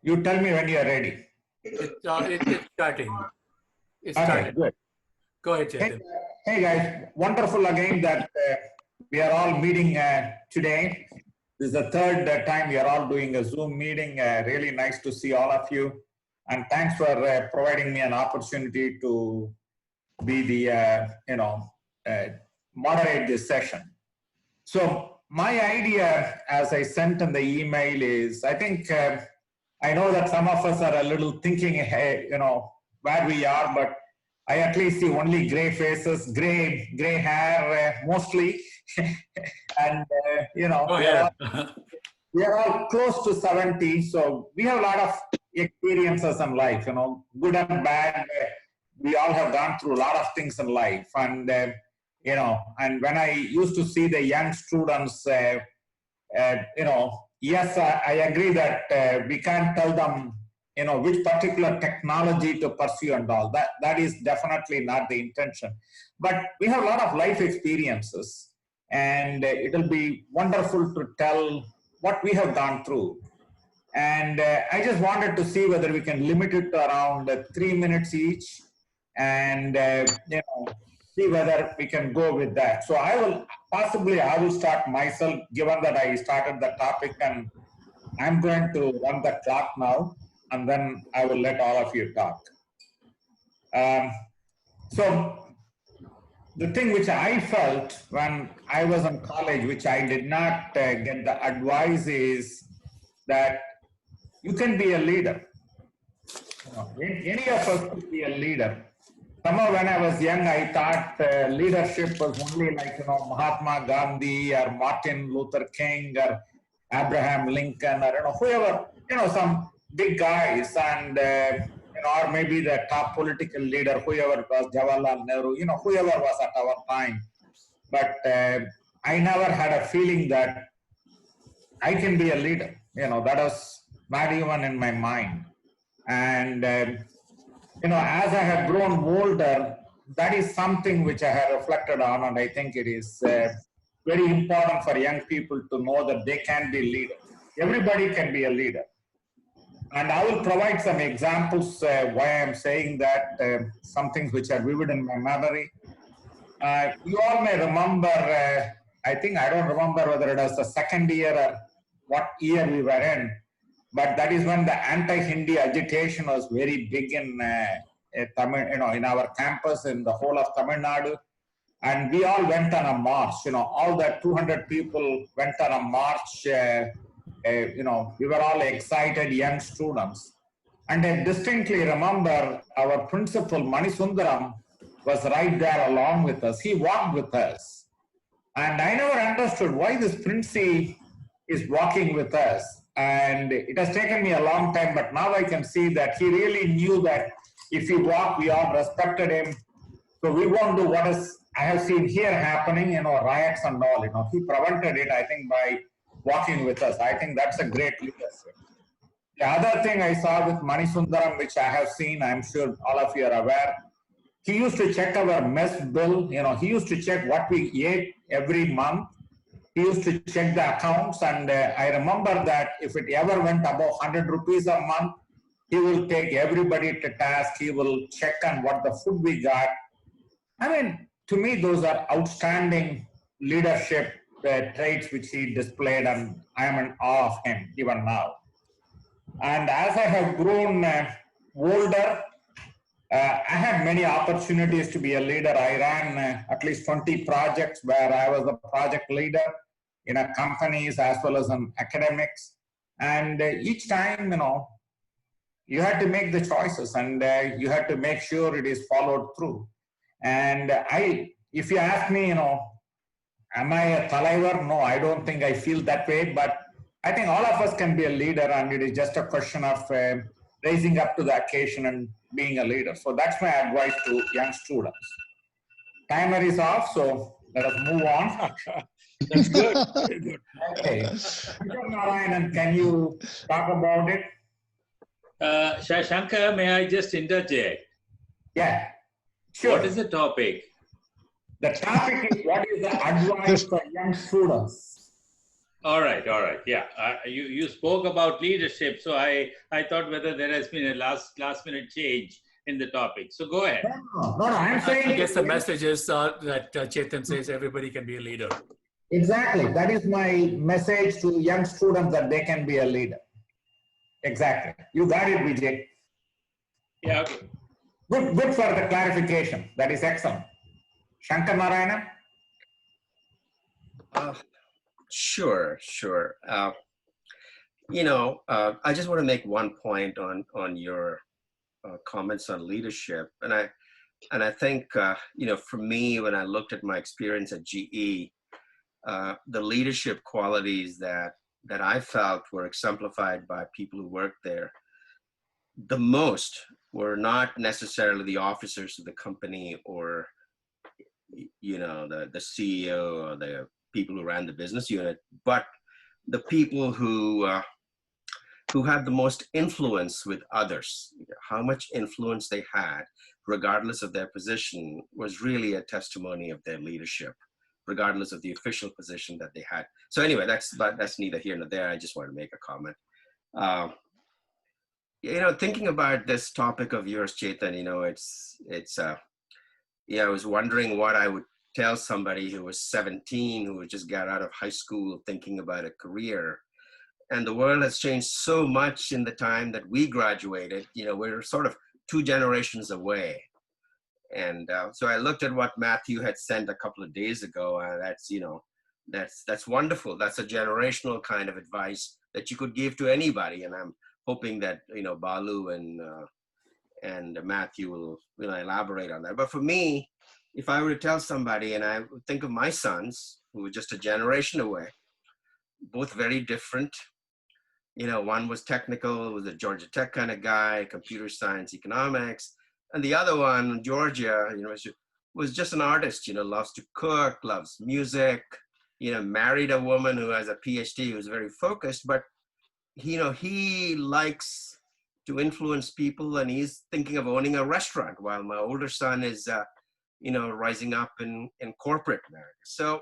You tell me when you are ready. It's starting. It's Okay, started. good. Go ahead, Hey, Chetan. hey guys, wonderful again that we are all meeting today. This is the third time we are all doing a Zoom meeting. Really nice to see all of you. And thanks for providing me an opportunity to be the, moderate this session. So my idea, as I sent in the email, is I think I know that some of us are a little thinking, hey, where we are, but I at least see only gray faces, gray hair mostly, and we are all close to 70, so we have a lot of experiences in life, good and bad. We all have gone through a lot of things in life, and and when I used to see the young students, yes, I agree that we can't tell them, which particular technology to pursue and all. That is definitely not the intention. But we have a lot of life experiences, and it'll be wonderful to tell what we have gone through. And I just wanted to see whether we can limit it to around 3 minutes each, and see whether we can go with that. So I will start myself, given that I started the topic, and I'm going to run the clock now, and then I will let all of you talk. So the thing which I felt when I was in college, which I did not get the advice, is that you can be a leader. Any of us could be a leader. Somehow when I was young, I thought leadership was only like, Mahatma Gandhi or Martin Luther King or Abraham Lincoln or, whoever, some big guys, and, or maybe the top political leader, whoever it was, Jawaharlal Nehru, whoever was at our time. But I never had a feeling that I can be a leader. That was not even in my mind. And, as I have grown older, that is something which I have reflected on, and I think it is very important for young people to know that they can be leaders. Everybody can be a leader. And I will provide some examples why I'm saying that, some things which are vivid in my memory. You all may remember, I don't remember whether it was the second year or what year we were in, but that is when the anti-Hindi agitation was very big in Tamil, in our campus, in the whole of Tamil Nadu. And we all went on a march, all the 200 people went on a march. We were all excited, young students. And I distinctly remember our principal, Mani Sundaram, was right there along with us. He walked with us. And I never understood why this Princey is walking with us. And it has taken me a long time, but now I can see that he really knew that if he walked, we all respected him. So we won't do what is I have seen here happening, riots and all. He prevented it, I think, by walking with us. I think that's a great leadership. The other thing I saw with Mani Sundaram, which I have seen, I'm sure all of you are aware, he used to check our mess bill. He used to check what we ate every month. He used to check the accounts, and I remember that if it ever went above 100 rupees a month, he will take everybody to task. He will check on what the food we got. I mean, to me, those are outstanding leadership traits which he displayed, and I am in awe of him even now. And as I have grown older, I had many opportunities to be a leader. I ran at least 20 projects where I was a project leader in companies as well as in academics. And each time, you had to make the choices, and you had to make sure it is followed through. And if you ask me, am I a talaivar? No, I don't think I feel that way, but I think all of us can be a leader, and it is just a question of raising up to the occasion and being a leader. So that's my advice to young students. Timer is off, so let us move on. That's good. Very good. Okay. Mr. Narayanan, can you talk about it? Shankar, may I just interject? Yeah, sure. What is the topic? The topic is what is the advice for young students? All right, all right. Yeah, you spoke about leadership, so I thought whether there has been a last minute change in the topic. So go ahead. No, I'm I saying guess the message is that Chetan says everybody can be a leader. exactly. That is my message to young students that they can be a leader. Exactly. You got it, Vijay. Yeah, okay. Good for the clarification. That is excellent. Shankar Narayana? Uh, sure. I just want to make one point on your comments on leadership, and I think for me, when I looked at my experience at GE, the leadership qualities that I felt were exemplified by people who worked there the most were not necessarily the officers of the company or the CEO or the people who ran the business unit, but the people who had the most influence with others. How much influence they had, regardless of their position, was really a testimony of their leadership, regardless of the official position that they had. So anyway, that's neither here nor there. I just wanted to make a comment. Thinking about this topic of yours, Chetan, I was wondering what I would tell somebody who was 17, who just got out of high school thinking about a career. And the world has changed so much in the time that we graduated. We're sort of 2 generations away. And so I looked at what Matthew had sent a couple of days ago, and that's wonderful. That's a generational kind of advice that you could give to anybody. And I'm hoping that Balu and Matthew will elaborate on that. But for me, if I were to tell somebody, and I think of my sons who were just a generation away, both very different. One was technical, was a Georgia Tech kind of guy, computer science, economics. And the other one, Georgia, was just an artist, loves to cook, loves music, married a woman who has a PhD, who's very focused, but, he likes to influence people, and he's thinking of owning a restaurant, while my older son is, rising up in corporate America. So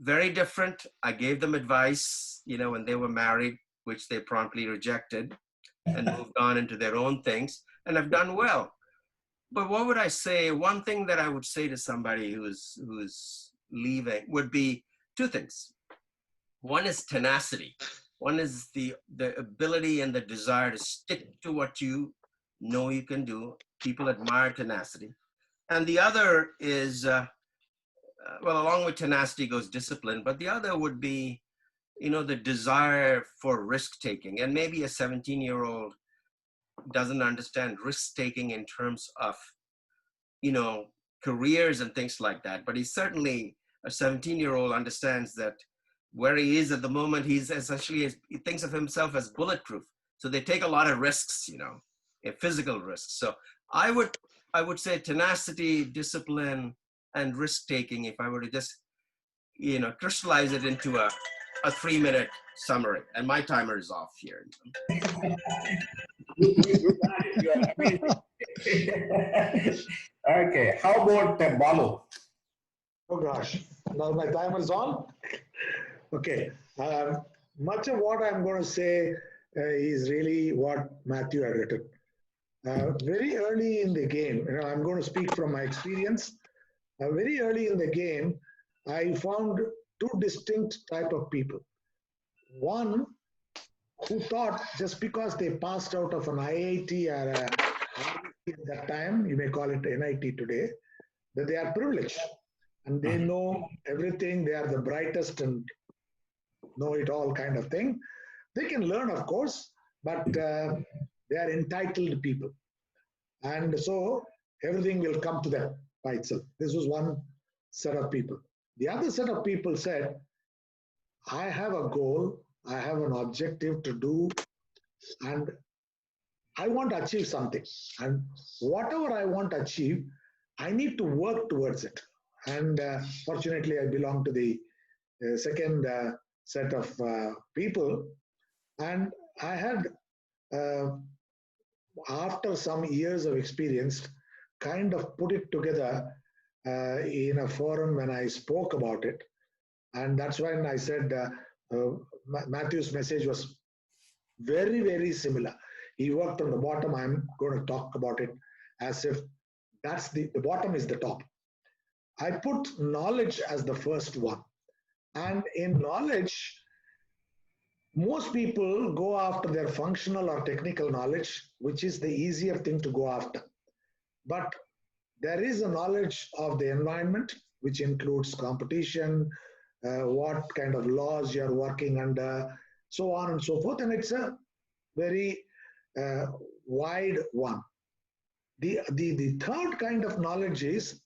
very different. I gave them advice, when they were married, which they promptly rejected and moved on into their own things and have done well. But what would I say? One thing that I would say to somebody who's leaving would be 2 things. One is tenacity. One is the ability and the desire to stick to what you know you can do. People admire tenacity. And the other is, along with tenacity goes discipline, but the other would be, the desire for risk taking. And maybe a 17-year-old doesn't understand risk taking in terms of, careers and things like that. But he's certainly, a 17-year-old understands that where he is at the moment, he's essentially, he thinks of himself as bulletproof. So they take a lot of risks, physical risks. So I would say tenacity, discipline, and risk taking, if I were to just, crystallize it into a 3-minute summary. And my timer is off here. Okay, how about Balu? Oh gosh, now my timer is on. Okay, much of what I'm going to say is really what Matthew had written. Very early in the game, I'm going to speak from my experience. Very early in the game, I found 2 distinct type of people. One who thought just because they passed out of an IIT or a at that time, you may call it NIT today, that they are privileged and they know everything, they are the brightest and know it all kind of thing. They can learn, of course, but they are entitled people. And so everything will come to them by itself. This was one set of people. The other set of people said, I have a goal, I have an objective to do, and I want to achieve something. And whatever I want to achieve, I need to work towards it. And fortunately, I belong to the second set of people. And I had, after some years of experience, kind of put it together in a forum when I spoke about it. And that's when I said, Matthew's message was very, very similar. He worked on the bottom. I'm going to talk about it as if that's the bottom is the top. I put knowledge as the first one. And in knowledge, most people go after their functional or technical knowledge, which is the easier thing to go after. But there is a knowledge of the environment, which includes competition, what kind of laws you're working under, so on and so forth. And it's a very wide one. The third kind of knowledge is,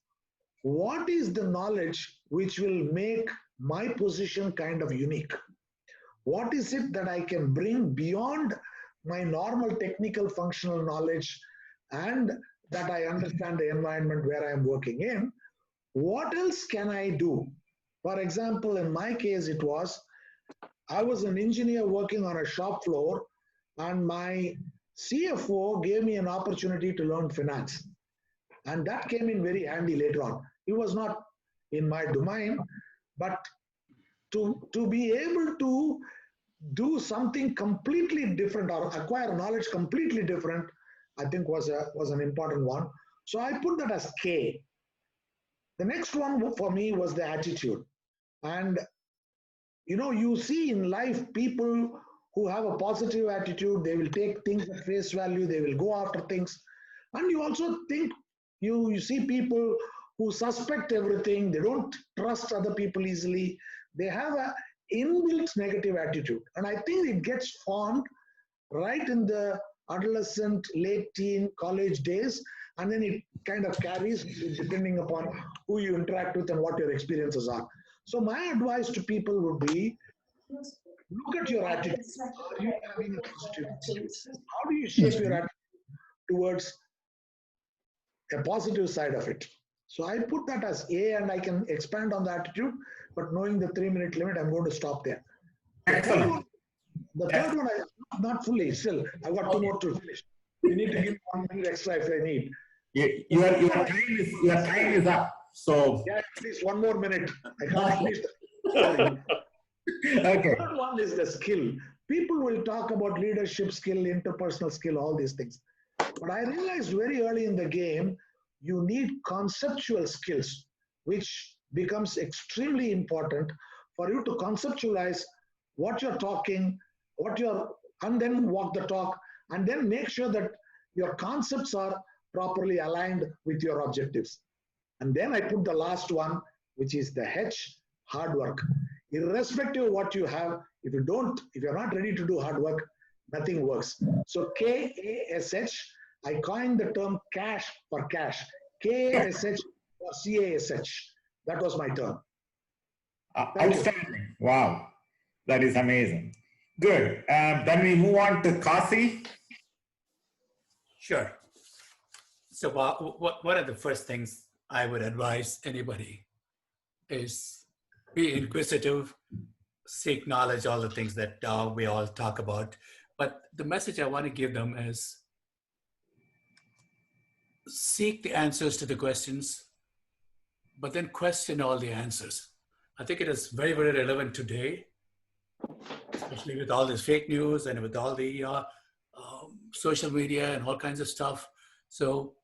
what is the knowledge which will make my position kind of unique? What is it that I can bring beyond my normal technical functional knowledge and that I understand the environment where I'm working in? What else can I do? For example, in my case, I was an engineer working on a shop floor, and my CFO gave me an opportunity to learn finance. And that came in very handy later on. It was not in my domain, but to be able to do something completely different or acquire knowledge completely different, I think was an important one. So I put that as K. The next one for me was the attitude. And you see in life people who have a positive attitude, they will take things at face value, they will go after things. And you also think, you see people who suspect everything, they don't trust other people easily, they have a inbuilt negative attitude. And I think it gets formed right in the adolescent, late teen, college days, and then it kind of carries depending upon who you interact with and what your experiences are. So my advice to people would be, look at your attitude. Are you having a positive attitude? How do you shape your attitude towards a positive side of it? So I put that as A, and I can expand on the attitude, but knowing the 3-minute limit, I'm going to stop there. Excellent. The third one, not fully, still, I've got 2 more to finish. You need to give 1 minute extra if I need. Your time is up. So yeah, at least 1 more minute. I can't finish that. Okay. The third one is the skill. People will talk about leadership skill, interpersonal skill, all these things. But I realized very early in the game, you need conceptual skills, which becomes extremely important for you to conceptualize what you're talking, and then walk the talk, and then make sure that your concepts are properly aligned with your objectives. And then I put the last one, which is the H, hard work. Irrespective of what you have, if you're not ready to do hard work, nothing works. So KASH, I coined the term cash for cash. KASH or CASH. That was my term. Outstanding. Wow. That is amazing. Good. Then we move on to Kasi. Sure. So one of the first things I would advise anybody is be inquisitive, seek knowledge, all the things that we all talk about. But the message I want to give them is seek the answers to the questions, but then question all the answers. I think it is very, very relevant today, especially with all this fake news and with all the social media and all kinds of stuff. So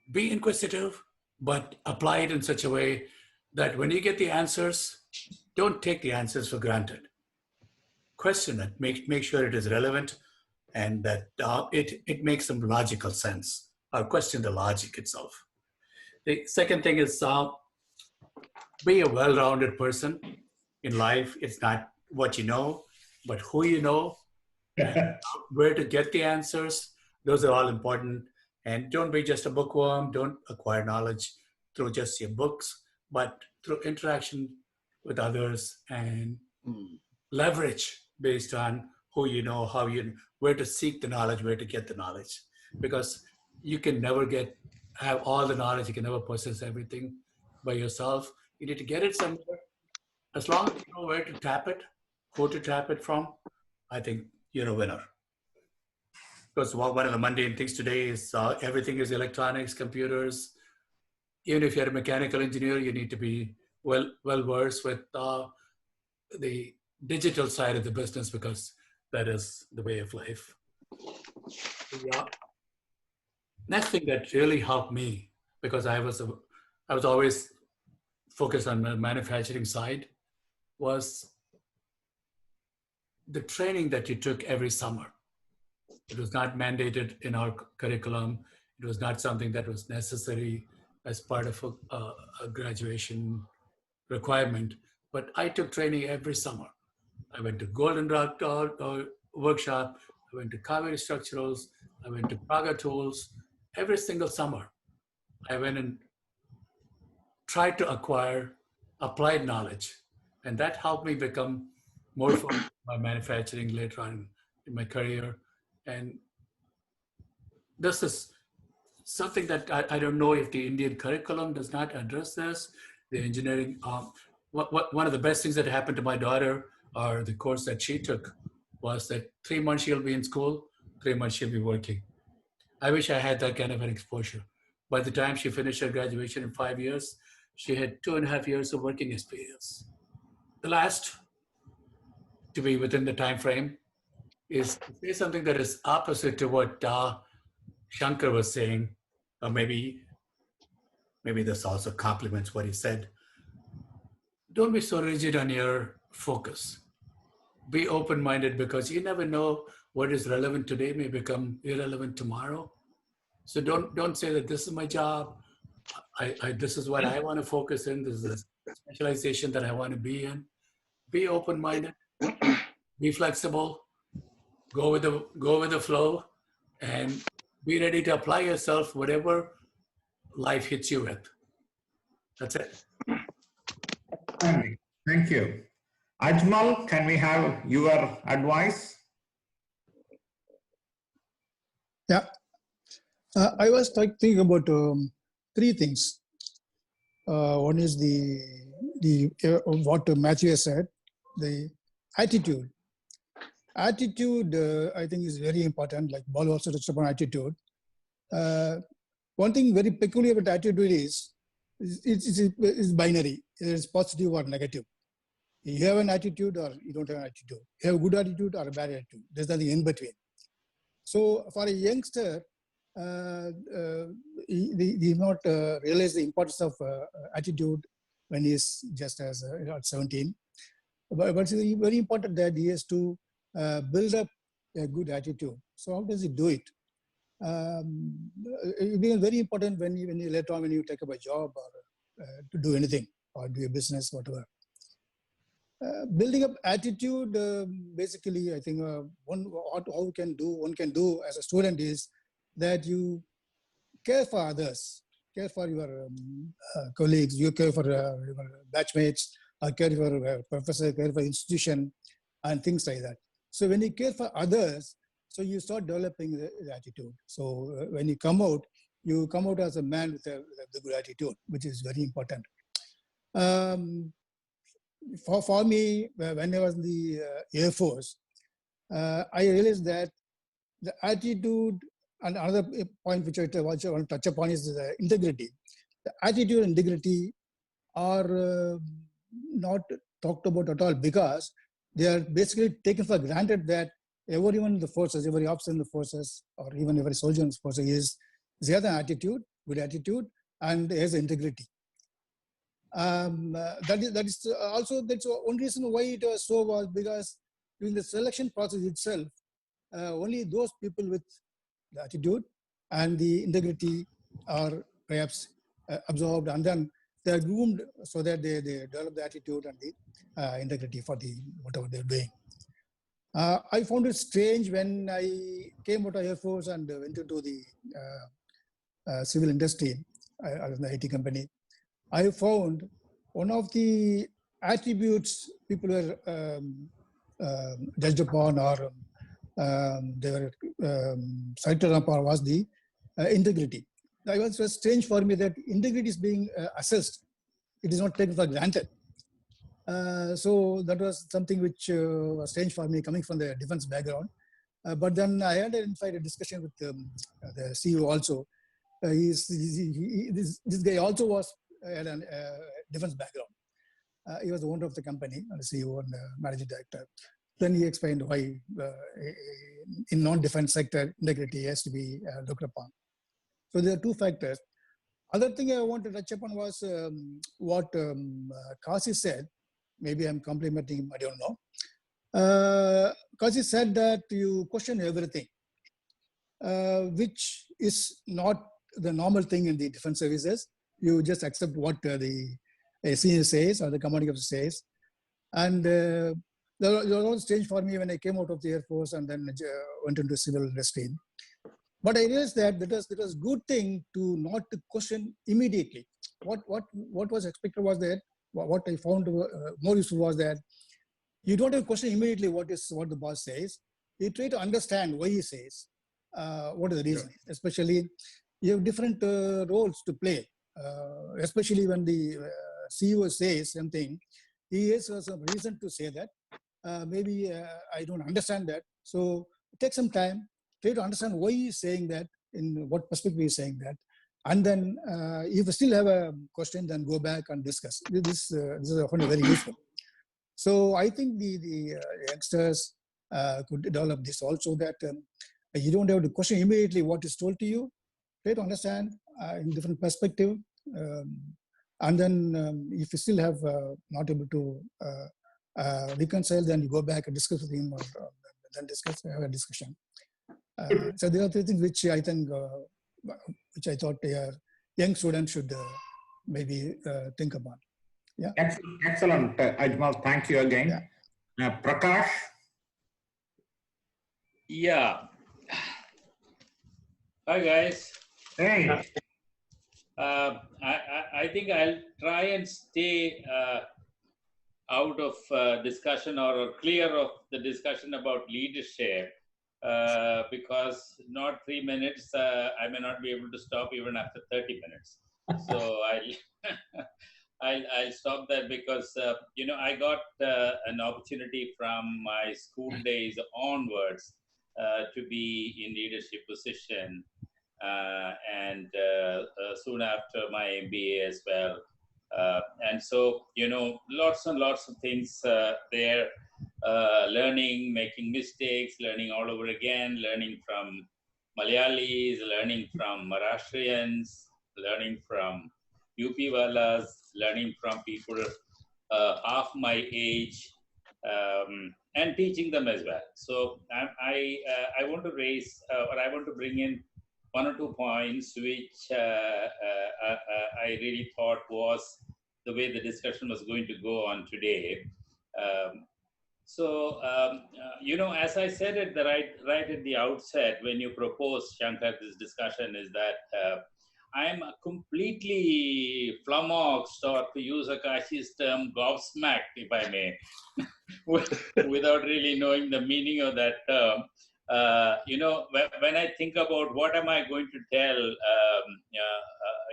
be inquisitive, but apply it in such a way that when you get the answers, don't take the answers for granted. Question it, make sure it is relevant and that it makes some logical sense, or question the logic itself. The second thing is be a well-rounded person in life. It's not what you know, but who you know, and where to get the answers. Those are all important. And don't be just a bookworm. Don't acquire knowledge through just your books, but through interaction with others and leverage based on who you know, where to seek the knowledge, where to get the knowledge. Because you can never have all the knowledge. You can never possess everything by yourself. You need to get it somewhere. As long as you know where to tap it, who to tap it from, I think you're a winner. Because one of the mundane things today is everything is electronics, computers. Even if you're a mechanical engineer, you need to be well versed with the digital side of the business because that is the way of life. The next thing that really helped me, because I was always focused on the manufacturing side, was the training that you took every summer. It was not mandated in our curriculum. It was not something that was necessary as part of a graduation requirement. But I took training every summer. I went to Golden Rock workshop. I went to Kaveri Structurals. I went to Praga Tools. Every single summer, I went and tried to acquire applied knowledge. And that helped me become more focused on my manufacturing later on in my career. And this is something that I don't know if the Indian curriculum does not address this. The engineering, one of the best things that happened to my daughter, or the course that she took, was that 3 months she'll be in school, 3 months she'll be working. I wish I had that kind of an exposure. By the time she finished her graduation in 5 years, she had 2.5 years of working experience. The last, to be within the time frame, is to say something that is opposite to what Shankar was saying, or maybe this also complements what he said. Don't be so rigid on your focus. Be open-minded, because you never know what is relevant today may become irrelevant tomorrow. So don't say that this is my job. This is what I want to focus in. This is a specialization that I want to be in. Be open-minded. Be flexible. Go with the flow, and be ready to apply yourself whatever life hits you with. That's it. Thank you. Ajmal, can we have your advice? Yeah, I was thinking about 3 things. One is the what Matthew has said, the attitude. Attitude, I think, is very important. Like Balu also touched upon attitude. One thing very peculiar about attitude is it's binary. It's positive or negative. You have an attitude or you don't have an attitude. You have a good attitude or a bad attitude. There's nothing in between. So for a youngster, he not realize the importance of attitude when he's just as at 17. But it's very important that he has to build up a good attitude. So how does he do it? It becomes very important when you later on when you take up a job or to do anything or do a business, whatever. Building up attitude, basically, I think one can do as a student is that you care for others, care for your colleagues, you care for your batchmates, or care for a professor, care for institution, and things like that. So when you care for others, so you start developing the attitude. So when you come out as a man with a good attitude, which is very important. For me, when I was in the Air Force, I realized that the attitude, and another point which I want to touch upon is the integrity. The attitude and integrity are not talked about at all, because they are basically taken for granted that everyone in the forces, every officer in the forces, or even every soldier in the forces they have an attitude, good attitude, and has integrity. That is also, that's one reason why it was so, was because during the selection process itself, only those people with the attitude and the integrity are perhaps absorbed, and then they are groomed so that they develop the attitude and the integrity for the whatever they're doing. I found it strange when I came out of Air Force and went into the civil industry, I was in the IT company. I found one of the attributes people were judged upon or they were cited upon was the integrity. It was strange for me that integrity is being assessed. It is not taken for granted. So that was something which was strange for me coming from the defense background. But then I had a discussion with the CEO also. This guy also had a defense background. He was the owner of the company, and the CEO and managing director. Then he explained why in non-defense sector, integrity has to be looked upon. So there are two factors. Other thing I want to touch upon was what Kasi said. Maybe I'm complimenting him, I don't know. Kasi said that you question everything, which is not the normal thing in the defense services. You just accept what the senior says or the commanding officer says. And there was strange for me when I came out of the Air Force and then went into civil industry. But I realized that it was good thing to not to question immediately. What was expected was that what I found more useful was that you don't have to question immediately what the boss says. You try to understand why he says, what is the reason. Yeah. Especially you have different roles to play. Especially when the CEO says something, he has some reason to say that. Maybe I don't understand that. So take some time, try to understand why he's saying that, in what perspective he's saying that. And then if you still have a question, then go back and discuss. This is very useful. So I think the youngsters could develop this also, that you don't have to question immediately what is told to you. Try to understand in different perspective. And then if you still have not able to reconcile, then you go back and discuss with him, or then have a discussion. So there are three things which I think, which I thought young students should maybe think about. Yeah. Excellent, Ajmal. Thank you again. Yeah. Prakash? Yeah. Hi, guys. Hey. I think I'll try and stay out of discussion or clear of the discussion about leadership, because not 3 minutes, I may not be able to stop even after 30 minutes. So I'll stop there, because I got an opportunity from my school days onwards to be in leadership position, and soon after my MBA as well. And so, lots and lots of things there, learning, making mistakes, learning all over again, learning from Malayalis, learning from Maharashtrians, learning from UP Walas, learning from people half my age, and teaching them as well. So I want to raise, or I want to bring in one or two points which I really thought was the way the discussion was going to go on today. As I said at the right at the outset, when you proposed, Shankar, this discussion, is that I'm completely flummoxed, or to use Akashi's term, gobsmacked, if I may, without really knowing the meaning of that term. When I think about what am I going to tell a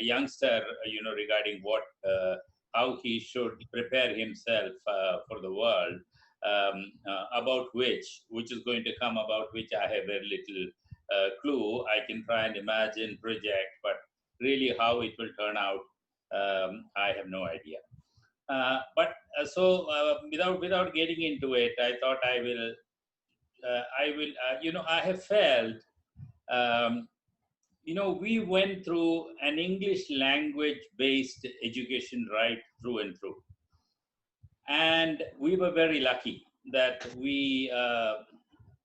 youngster, regarding how he should prepare himself for the world, about which is going to come, about which I have very little clue. I can try and imagine, project, but really how it will turn out, I have no idea. Without getting into it, I thought I have felt, we went through an English language-based education right through and through. And we were very lucky that we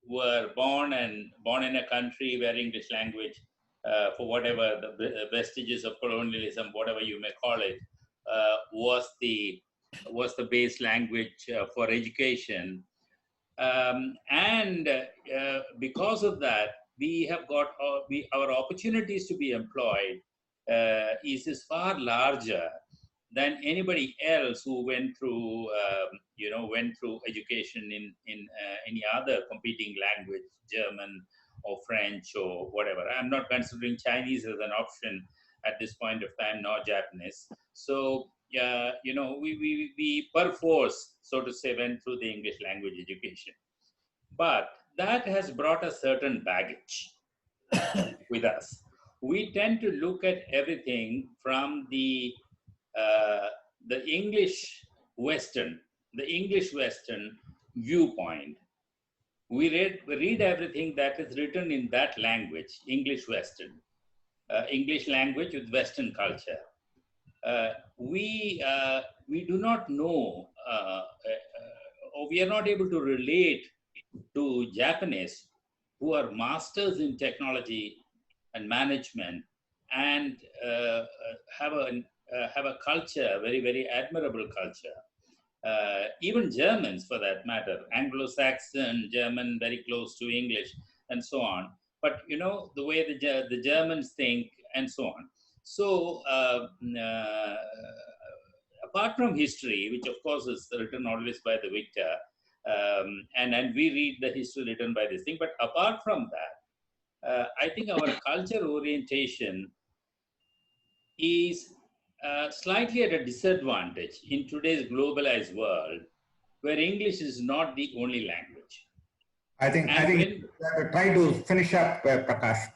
were born in a country where English language, for whatever the vestiges of colonialism, whatever you may call it, was the base language for education. Because of that, we have got our opportunities to be employed is far larger than anybody else who went through education in any other competing language, German or French or whatever. I'm not considering Chinese as an option at this point of time, nor Japanese. So we perforce, so to say, went through the English language education. But that has brought a certain baggage with us. We tend to look at everything from the English Western, the English Western viewpoint. We read everything that is written in that language, English Western, English language with Western culture. We do not know, or we are not able to relate to Japanese who are masters in technology and management and have a culture, very, very admirable culture. Even Germans, for that matter, Anglo-Saxon, German, very close to English, and so on. But you know the way the Germans think, and so on. So apart from history, which of course is written always by the victor, and we read the history written by this thing. But apart from that, I think our culture orientation is slightly at a disadvantage in today's globalized world, where English is not the only language. I think we have to try to finish up, Prakash.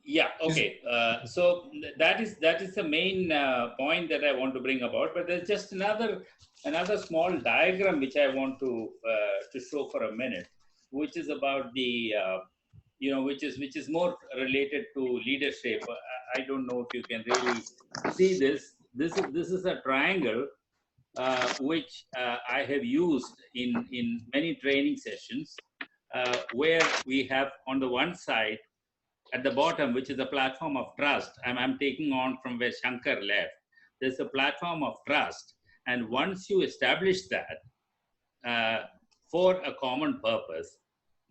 Yeah. Okay. So that is the main point that I want to bring about. But there's just another small diagram which I want to show for a minute, which is about the which is more related to leadership. I don't know if you can really see this. This is a triangle which I have used in many training sessions, where we have on the one side at the bottom, which is a platform of trust. I'm taking on from where Shankar left. There's a platform of trust, and once you establish that for a common purpose,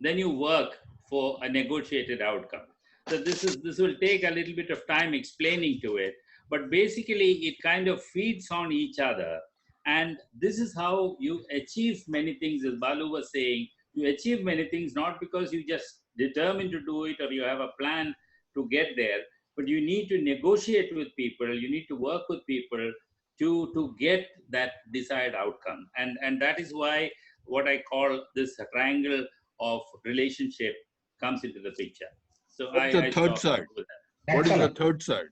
then you work for a negotiated outcome. So this will take a little bit of time explaining to it, but basically it kind of feeds on each other, and this is how you achieve many things. As Balu was saying, you achieve many things not because you just determined to do it or you have a plan to get there, but you need to negotiate with people, you need to work with people to get that desired outcome. And that is why what I call this triangle of relationship comes into the picture. So What's the third side? What is the third side?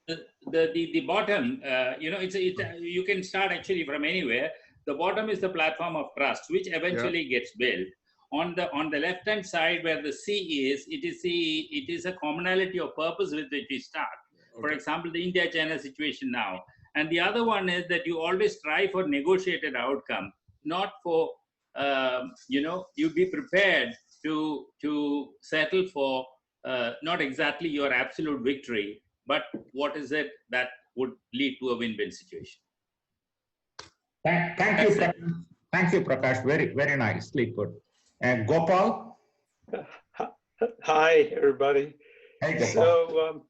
The bottom, you can start actually from anywhere. The bottom is the platform of trust, which eventually gets built. On the left hand side where the C is, it is a commonality of purpose with which we start. Okay. For example, the India-China situation now. And the other one is that you always strive for negotiated outcome, not for, you be prepared to settle for not exactly your absolute victory, but what is it that would lead to a win-win situation. Thank you, Prakash. Thank you, Prakash. Very, very nicely put. And Gopal? Hi, everybody. Hey, Gopal. So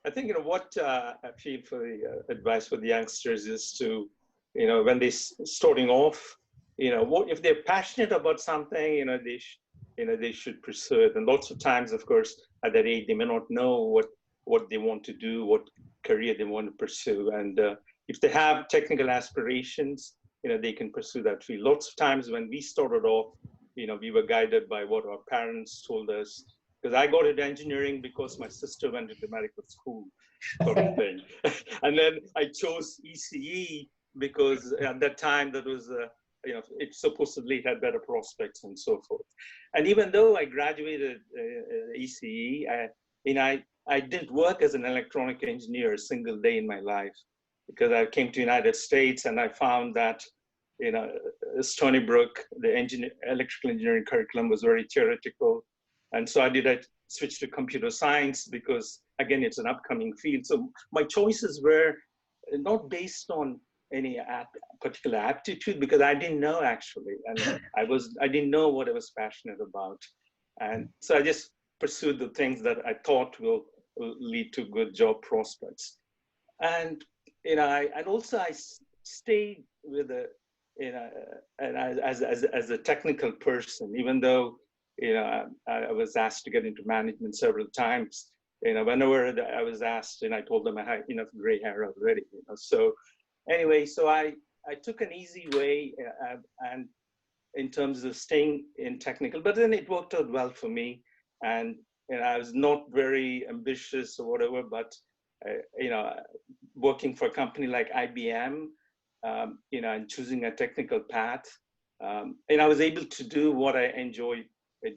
I think what I feel for the advice for the youngsters is to, when they're starting off, what if they're passionate about something, they should pursue it. And lots of times, of course, at that age, they may not know what they want to do, what career they want to pursue. And if they have technical aspirations, they can pursue that field. Lots of times when we started off, we were guided by what our parents told us. Because I got into engineering because my sister went into medical school, sort of thing. And then I chose ECE because at that time that was, it supposedly had better prospects and so forth. And even though I graduated ECE, I didn't work as an electronic engineer a single day in my life, because I came to United States and I found that, Stony Brook, the electrical engineering curriculum was very theoretical. And so I switched to computer science because, again, it's an upcoming field. So my choices were not based on any particular aptitude, because I didn't know actually. And I didn't know what I was passionate about. And so I just pursued the things that I thought will lead to good job prospects. And, and also I stayed with as a technical person, even though, I was asked to get into management several times. Whenever I was asked, and I told them I had enough gray hair already. So anyway, so I took an easy way, and in terms of staying in technical, but then it worked out well for me. And I was not very ambitious or whatever, but working for a company like IBM, and choosing a technical path. And I was able to do what I enjoy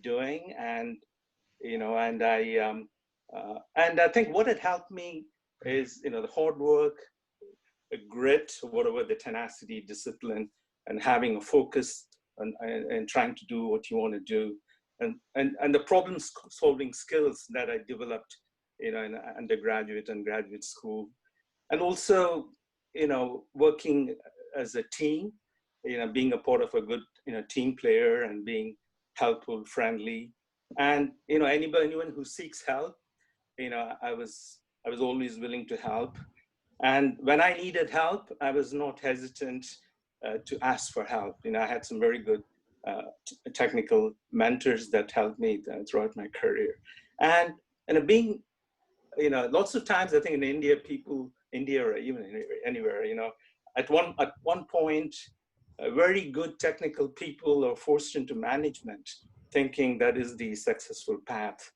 doing, and I think what had helped me is the hard work, the grit, whatever, the tenacity, discipline, and having a focus and trying to do what you want to do, and the problem solving skills that I developed in undergraduate and graduate school, and also working as a team, being a part of a good team player and being helpful, friendly, and anyone who seeks help, I was always willing to help. And when I needed help, I was not hesitant to ask for help. I had some very good technical mentors that helped me throughout my career. And being, lots of times I think in India, India or even anywhere, at one point, very good technical people are forced into management, thinking that is the successful path.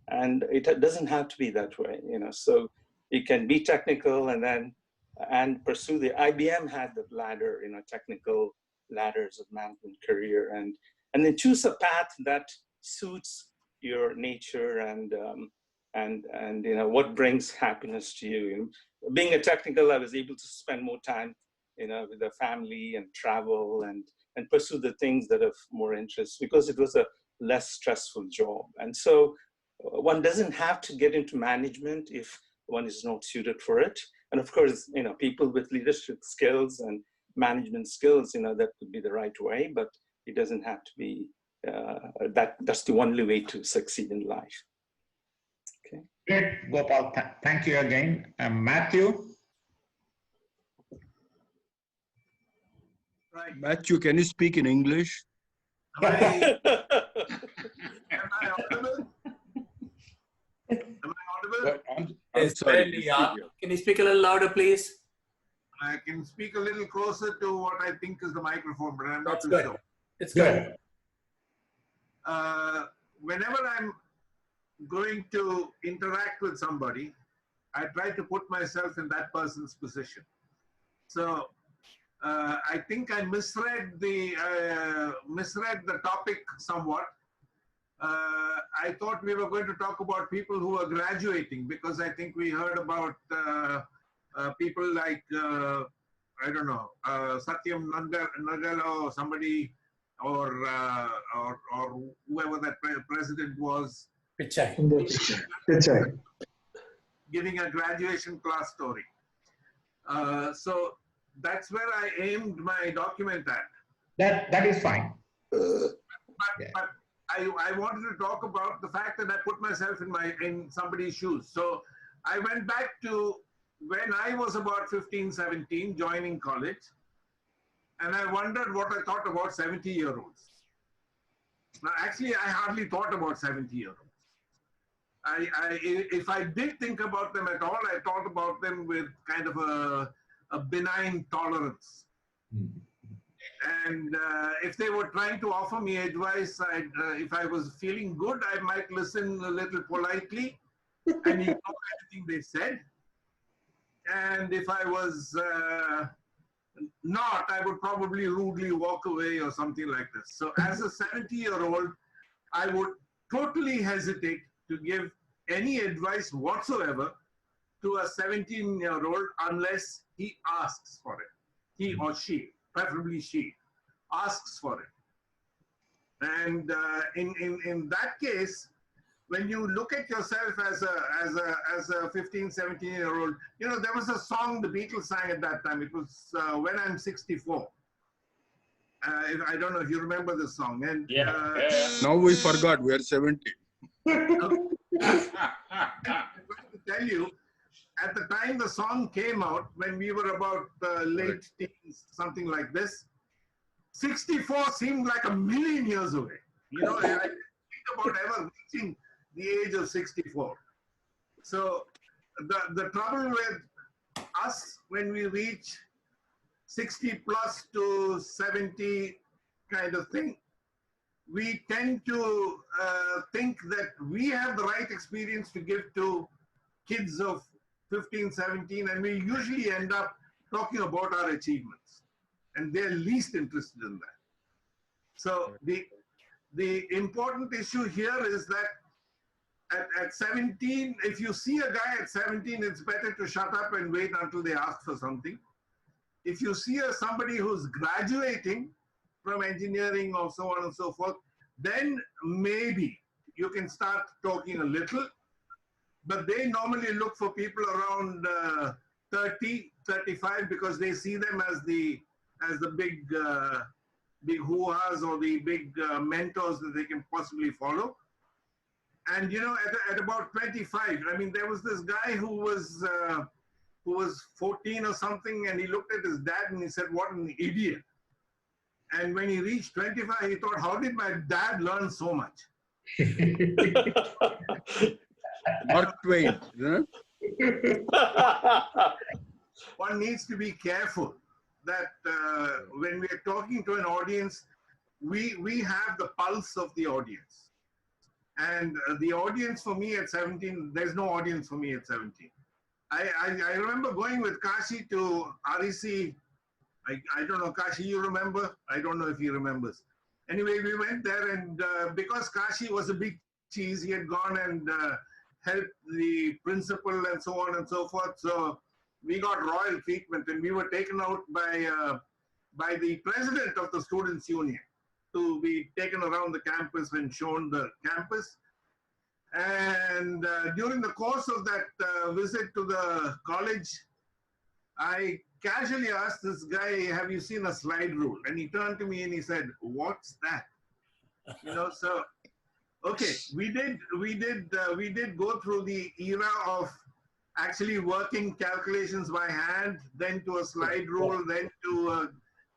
And it doesn't have to be that way, so you can be technical and pursue the IBM had the ladder, technical ladders of management career, and then choose a path that suits your nature and what brings happiness to you. Being a technical, I was able to spend more time with the family and travel and pursue the things that have more interest, because it was a less stressful job. And so one doesn't have to get into management if one is not suited for it. And of course, people with leadership skills and management skills, that could be the right way, but it doesn't have to be that's the only way to succeed in life. Okay. Great, Gopal. Thank you again. Matthew? Right. Matthew, can you speak in English? Am I audible? Am I audible? Yes, sorry. Can you speak a little louder, please? I can speak a little closer to what I think is the microphone, but I'm not That's too good. sure. It's good. Whenever I'm going to interact with somebody, I try to put myself in that person's position. So I think I misread the topic somewhat. I thought we were going to talk about people who are graduating, because I think we heard about people like I don't know, Satyam Nadella or somebody, or whoever that president was, Trichy. giving a graduation class story. So that's where I aimed my document at. That is fine. But I wanted to talk about the fact that I put myself in somebody's shoes. So I went back to when I was about 15, 17, joining college, and I wondered what I thought about 70-year-olds. Now, actually, I hardly thought about 70-year-olds. If I did think about them at all, I thought about them with kind of a benign tolerance. And if they were trying to offer me advice, if I was feeling good, I might listen a little politely and ignore anything they said. And if I was not, I would probably rudely walk away or something like this. So as a 70-year-old, I would totally hesitate to give any advice whatsoever to a 17-year-old unless he asks for it. He or she, preferably she, asks for it. And in that case, when you look at yourself as a 15, 17-year-old, there was a song the Beatles sang at that time. It was When I'm 64. I don't know if you remember the song. And Now we forgot, we are 70. I'm going to tell you, at the time the song came out, when we were about late teens, something like this, 64 seemed like a million years away. I didn't think about ever reaching the age of 64. So the trouble with us when we reach 60 plus to 70 kind of thing, we tend to think that we have the right experience to give to kids of 15, 17, and we usually end up talking about our achievements, and they're least interested in that. So the important issue here is that at 17, if you see a guy at 17, it's better to shut up and wait until they ask for something. If you see somebody who's graduating from engineering or so on and so forth, then maybe you can start talking a little. But they normally look for people around 30, 35 because they see them as the big big hoo-has or the big mentors that they can possibly follow. And you know, at about 25, I mean, there was this guy who was 14 or something, and he looked at his dad and he said, "What an idiot!" And when he reached 25, he thought, "How did my dad learn so much?" Mark Twain. One needs to be careful that when we are talking to an audience, we have the pulse of the audience. And the audience for me at 17, there's no audience for me at 17. I remember going with Kashi to REC. I don't know, Kashi, you remember? I don't know if he remembers. Anyway, we went there, and because Kashi was a big cheese, he had gone and helped the principal and so on and so forth. So we got royal treatment, and we were taken out by the president of the Students' Union to be taken around the campus and shown the campus. And during the course of that visit to the college, I casually asked this guy, "Have you seen a slide rule?" And he turned to me and he said, "What's that?" You know, so okay, we did go through the era of actually working calculations by hand, then to a slide rule, then to a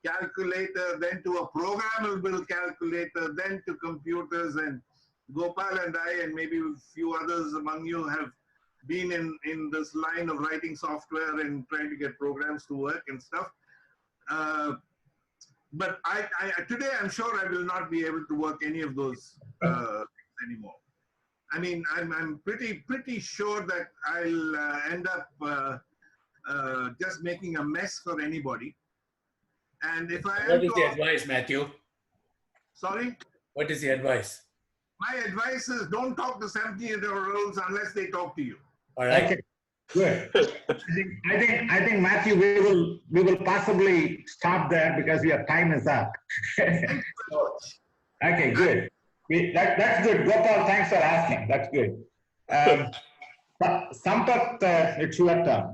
calculator, then to a programmable calculator, then to computers. And Gopal and I, and maybe a few others among you, have been in this line of writing software and trying to get programs to work and stuff. But today I'm sure I will not be able to work any of those anymore. I mean, I'm pretty sure that I'll end up just making a mess for anybody. And if I What is the advice, Matthew? Sorry? What is the advice? My advice is don't talk to 17-year-olds unless they talk to you. All right. Okay, good. I think Matthew, we will possibly stop there because your time is up. Okay, good. That's good. Gopal, thanks for asking. That's good. Sampath, it's your turn.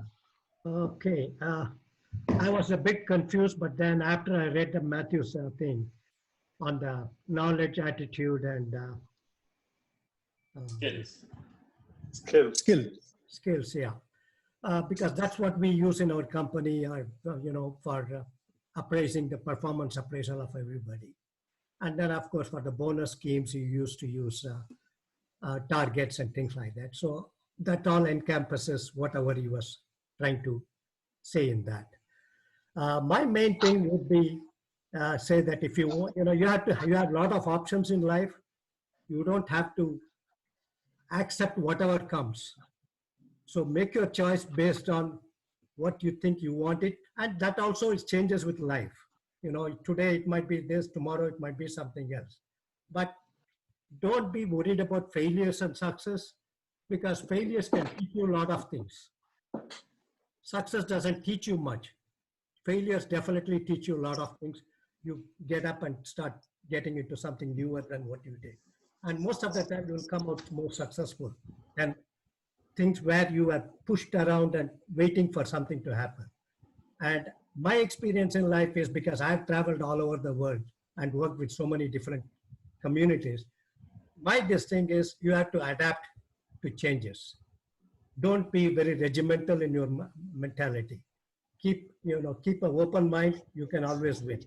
Okay. I was a bit confused, but then after I read the Matthew's thing on the knowledge, attitude, and skills, yeah. Because that's what we use in our company, for appraising the performance appraisal of everybody. And then, of course, for the bonus schemes, you used to use targets and things like that. So that all encompasses whatever he was trying to say in that. My main thing would be say that if you want, you have a lot of options in life. You don't have to accept whatever comes. So make your choice based on what you think you want it. And that also changes with life. Today it might be this, tomorrow it might be something else. But don't be worried about failures and success, because failures can teach you a lot of things. Success doesn't teach you much. Failures definitely teach you a lot of things. You get up and start getting into something newer than what you did. And most of the time you will come out more successful than things where you are pushed around and waiting for something to happen. And my experience in life is, because I've traveled all over the world and worked with so many different communities, my thing is you have to adapt to changes. Don't be very regimental in your mentality. Keep an open mind. You can always win.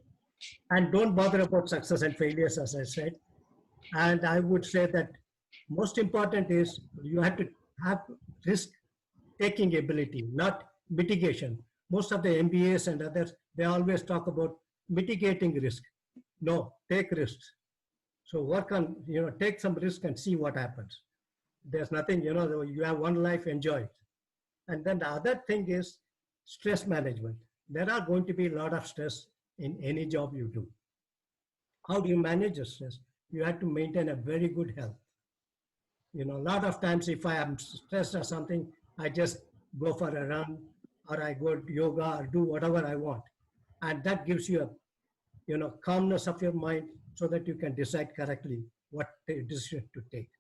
And don't bother about success and failures, as I said. And I would say that most important is you have to have risk-taking ability, not mitigation. Most of the MBAs and others, they always talk about mitigating risk. No, take risks. So work on, take some risk and see what happens. There's nothing, you have one life, enjoy it. And then the other thing is stress management. there are going to be a lot of stress in any job you do. How do you manage the stress? You have to maintain a very good health. You know, a lot of times if I am stressed or something, I just go for a run or I go to yoga or do whatever I want. And that gives you a, you know, calmness of your mind so that you can decide correctly what decision to take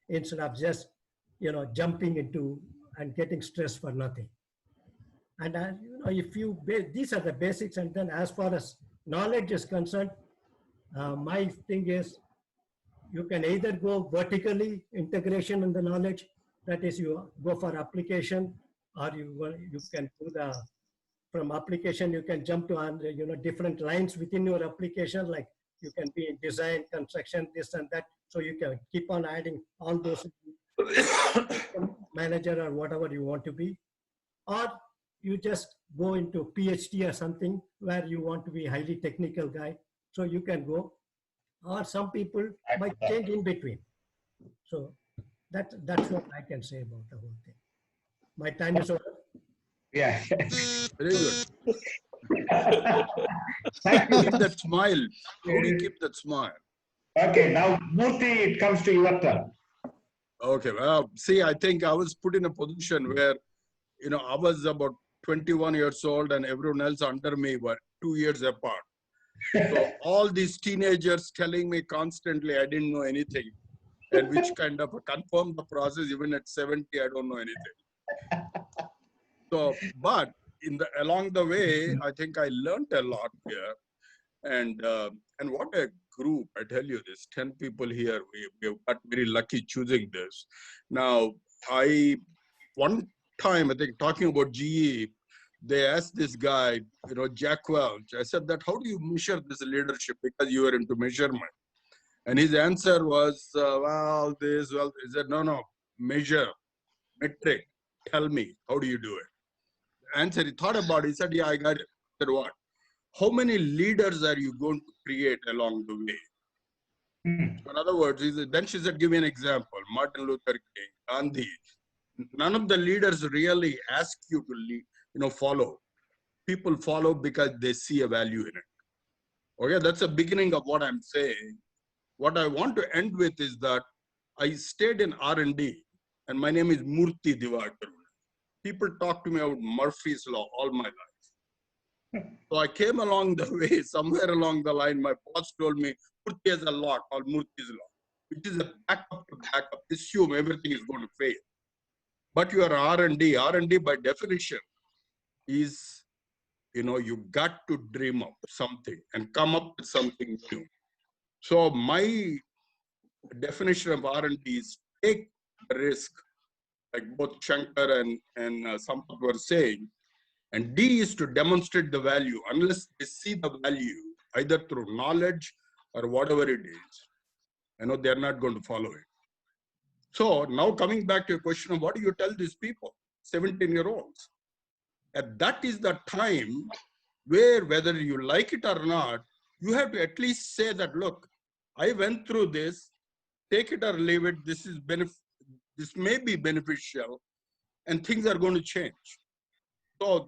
instead of just, you know, jumping into and getting stressed for nothing. And you know, if you, these are the basics. And then as far as knowledge is concerned, my thing is you can either go vertically integration in the knowledge, that is you go for application, or you can do the, from application you can jump to you know, different lines within your application, like you can be in design, construction, this and that, so you can keep on adding all those manager or whatever you want to be. Or you just go into PhD or something where you want to be a highly technical guy, so you can go. Or some people might change in between. So that's what I can say about the whole thing. My time is over. Yeah. Very good. Thank you. Keep that smile. How do you keep that smile? Okay, now Murthy, it comes to your turn. Okay, well, see, I think I was put in a position where, you know, I was about 21 years old and everyone else under me were 2 years apart. So all these teenagers telling me constantly I didn't know anything, and which kind of confirmed the process. Even at 70, I don't know anything. So, but along the way, I think I learned a lot here. And what a group, I tell you this, 10 people here, we got very lucky choosing this. Now, one time, I think talking about GE, they asked this guy, you know, Jack Welch, I said that, how do you measure this leadership? Because you are into measurement. And his answer was, well, he said, no, measure, metric, tell me, how do you do it? Answer, he thought about it, he said, yeah, I got it. I said, what? How many leaders are you going to create along the way? So in other words, then she said, give me an example. Martin Luther King, Gandhi. None of the leaders really ask you to lead, you know, follow. People follow because they see a value in it. Okay, that's the beginning of what I'm saying. What I want to end with is that I stayed in R&D, and my name is Murthy Divakar. People talk to me about Murphy's Law all my life. So I came along the way, somewhere along the line, my boss told me, Murthy has a law called Murthy's Law, which is a backup to backup. Assume everything is going to fail. But you are R&D. R&D by definition is, you know, you got to dream up something and come up with something new. So my definition of R&D is take a risk, like both Shankar and Sampath were saying. And D is to demonstrate the value. Unless they see the value, either through knowledge or whatever it is, you know, they're not going to follow it. So now coming back to your question of what do you tell these people, 17-year-olds? And that is the time where, whether you like it or not, you have to at least say that, look, I went through this, take it or leave it, this may be beneficial, and things are going to change. So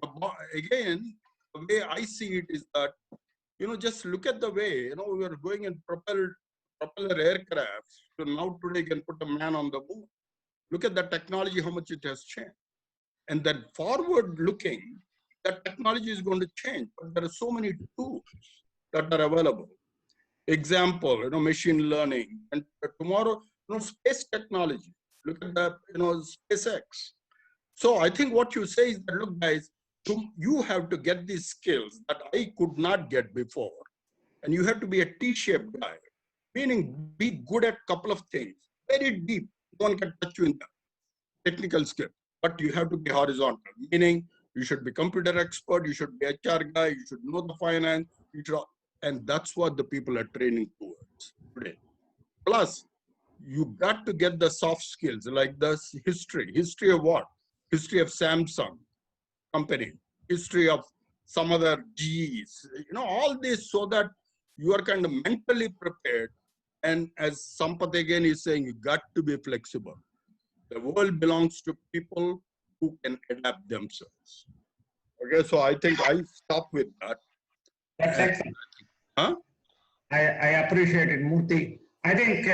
again, the way I see it is that, you know, just look at the way, you know, we are going in propeller aircraft. So now today you can put a man on the moon. Look at the technology, how much it has changed. And then forward looking, that technology is going to change, but there are so many tools that are available. Example, you know, machine learning, and tomorrow, you know, space technology. Look at the, you know, SpaceX. So I think what you say is that, look, guys, you have to get these skills that I could not get before. And you have to be a T-shaped guy, meaning be good at a couple of things, very deep. No one can touch you in the technical skill, but you have to be horizontal, meaning you should be computer expert, you should be HR guy, you should know the finance, and that's what the people are training towards today. Plus, you got to get the soft skills like the history of what? History of Samsung company, history of some other GEs, you know, all this, so that you are kind of mentally prepared. And as Sampath again is saying, you got to be flexible. The world belongs to people who can adapt themselves. Okay, so I think I stop with that. That's And- excellent. Huh? I appreciate it, Murthy. I think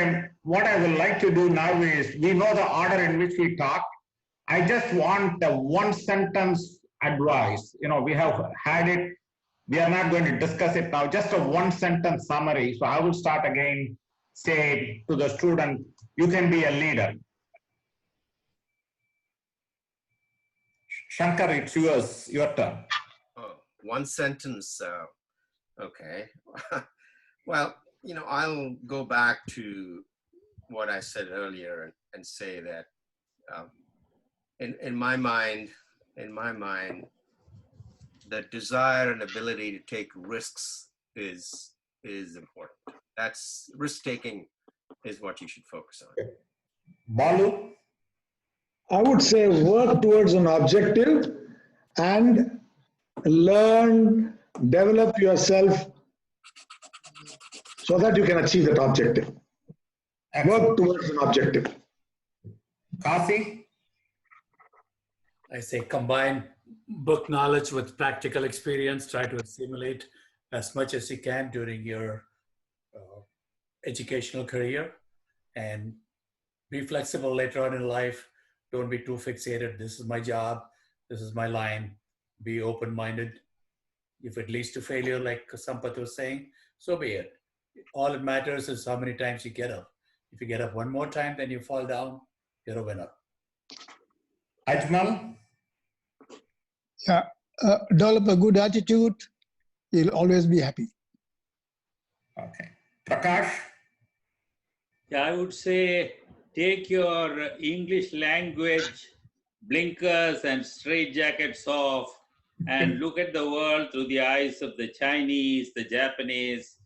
what I would like to do now is, we know the order in which we talk. I just want the one sentence advice. You know, we have had it. We are not going to discuss it now. Just a one sentence summary. So I will start again, say to the student, you can be a leader. Shankar, it's yours, your turn. Oh, one sentence. Okay. Well, I'll go back to what I said earlier and say that in my mind, the desire and ability to take risks is important. That's risk taking is what you should focus on. Balu, I would say work towards an objective and learn, develop yourself so that you can achieve that objective. Work towards an objective. Kasi, I say combine book knowledge with practical experience. Try to assimilate as much as you can during your educational career, and be flexible later on in life. Don't be too fixated. This is my job. This is my line. Be open-minded. If it leads to failure, like Sampath was saying, so be it. All it matters is how many times you get up. If you get up one more time, then you fall down, you're a winner. Ajmal, Yeah, develop a good attitude. You'll always be happy. okay. Prakash, Yeah, I would say take your English language blinkers and straitjackets off and look at the world through the eyes of the Chinese, the Japanese,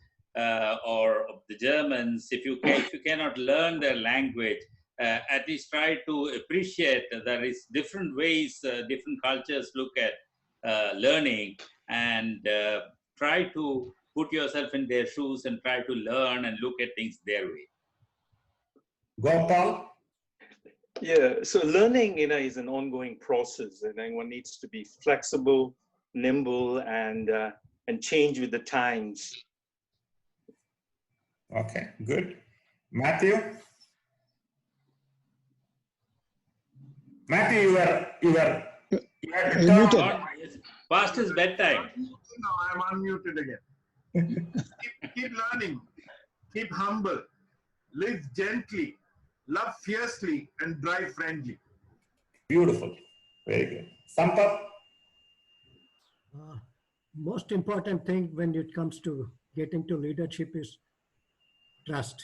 or of the Germans. If you cannot learn their language, at least try to appreciate that there is different ways, different cultures look at learning, and try to put yourself in their shoes and try to learn and look at things their way. Gopal, Yeah, so learning, is an ongoing process, and one needs to be flexible, nimble, and change with the times. okay, good. Matthew, you had to turn Muted. on. Past his bedtime. No, I'm unmuted again. keep learning. Keep humble. Live gently. Love fiercely and drive friendly. Beautiful. Very good. Sampath, Most important thing when it comes to getting to leadership is trust.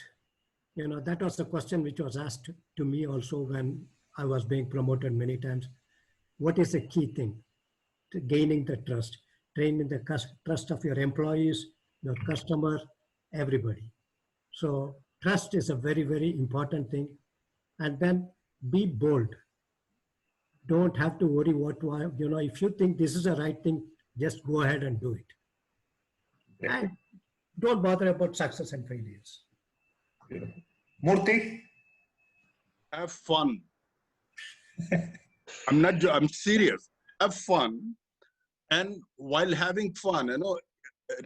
You know, that was the question which was asked to me also when I was being promoted many times. What is the key thing to gaining the trust? Training the trust of your employees, your customer, everybody. So trust is a very, very important thing. And then be bold. Don't have to worry if you think this is the right thing, just go ahead and do it. And don't bother about success and failures. beautiful. Murthy, Have fun. I'm serious. Have fun. And while having fun,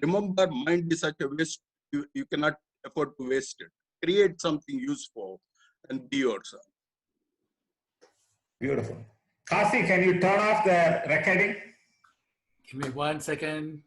remember, mind is such a waste, you cannot afford to waste it. Create something useful and be yourself. beautiful. Kasi, can you turn off the recording? Give me 1 second.